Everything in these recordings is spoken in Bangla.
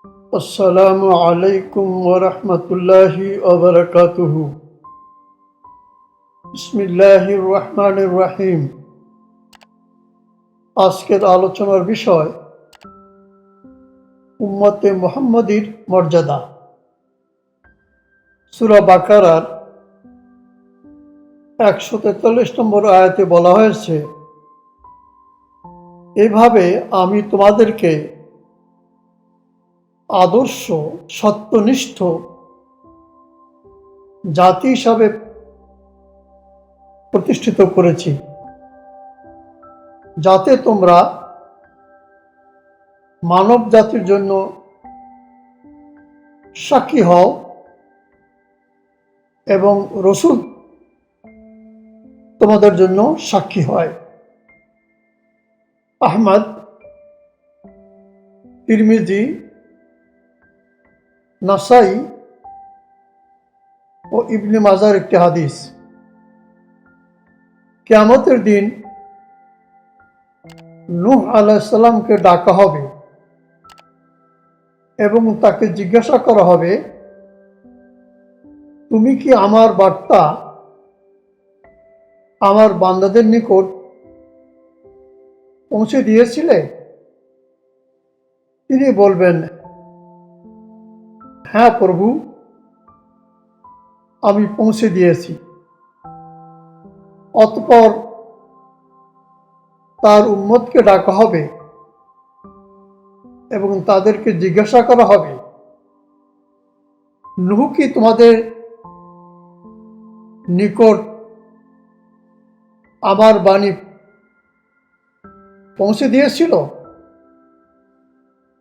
আসসালামু আলাইকুম ওয়া রাহমাতুল্লাহি ওয়া বারাকাতুহু। বিসমিল্লাহির রহমানির রহিম। আজকের আলোচনার বিষয় উম্মতে মুহাম্মাদীর মর্যাদা। সূরা বাকারার ১৪৩ নম্বর আয়াতে বলা হয়েছে, এভাবে আমি তোমাদেরকে আদর্শ সত্যনিষ্ঠ জাতি হিসাবে প্রতিষ্ঠিত করেছি, যাতে তোমরা মানব জাতির জন্য সাক্ষী হও এবং রসূল তোমাদের জন্য সাক্ষী হয়। আহমদ, তিরমিজি, নাসাই ও ইবনে মাজার একটি হাদিস। কিয়ামতের দিন নূহ আলাইহিস সালামকে ডাকা হবে এবং তাকে জিজ্ঞাসা করা হবে, তুমি কি আমার বার্তা আমার বান্দাদের নিকট পৌঁছে দিয়েছিলে? তিনি বলবেন, হ্যাঁ প্রভু, আমি পৌঁছে দিয়েছি। অতঃপর তার উম্মতকে ডাকা হবে এবং তাদেরকে জিজ্ঞাসা করা হবে, নূহ কি তোমাদের নিকট আমার বাণী পৌঁছে দিয়েছিল?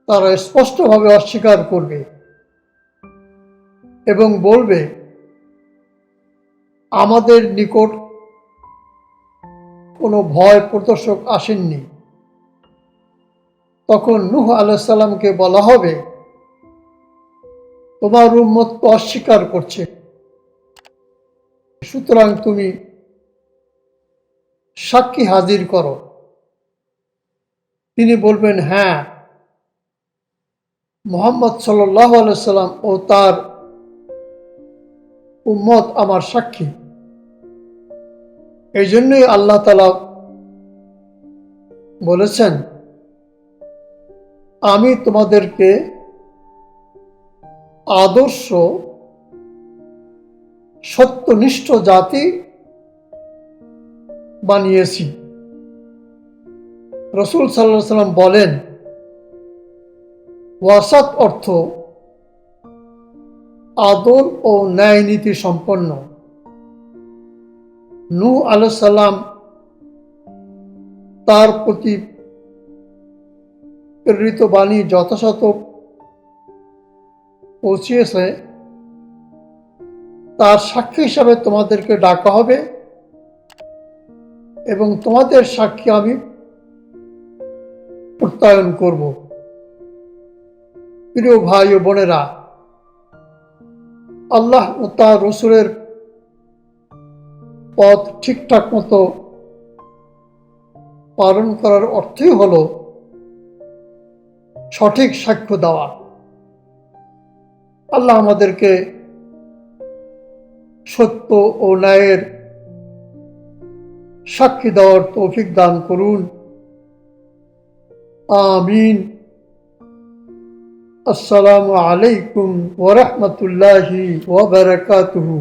তারা স্পষ্টভাবে অস্বীকার করবে এবং বলবে, আমাদের নিকট কোনো ভয় প্রদর্শক আসেননি। তখন নূহ আলাইহিস সালামকে বলা হবে, তোমার উম্মত তো অস্বীকার করছে, সুতরাং তুমি সাক্ষী হাজির করো। তিনি বলবেন, হ্যাঁ, মুহাম্মদ সাল্লাল্লাহু আলাইহি সাল্লাম ও তার উম্মত আমার সাক্ষী। এই জন্যই আল্লাহ তাআলা বলেছেন, আমি তোমাদেরকে আদর্শ সত্যনিষ্ঠ জাতি বানিয়েছি। রাসূল সাল্লাল্লাহু আলাইহি সাল্লাম বলেন, ওয়াসাত অর্থ আদল ও ন্যায় নীতি সম্পন্ন। নূহ আলাইহিস সালাম তার প্রতি প্রেরিত বাণী যথাযথ পৌঁছিয়েছে, তার সাক্ষী হিসাবে তোমাদেরকে ডাকা হবে এবং তোমাদের সাক্ষী আমি প্রত্যায়ন করব। প্রিয় ভাই ও বোনেরা, আল্লাহ ও তার রসুলের পথ ঠিকঠাক মতো পালন করার অর্থই হল সঠিক সাক্ষ্য দেওয়া। আল্লাহ আমাদেরকে সত্য ও ন্যায়ের সাক্ষী দেওয়ার তৌফিক দান করুন। আমিন। আসসালামু আলাইকুম ওয়া রাহমাতুল্লাহি ওয়া বারাকাতুহু।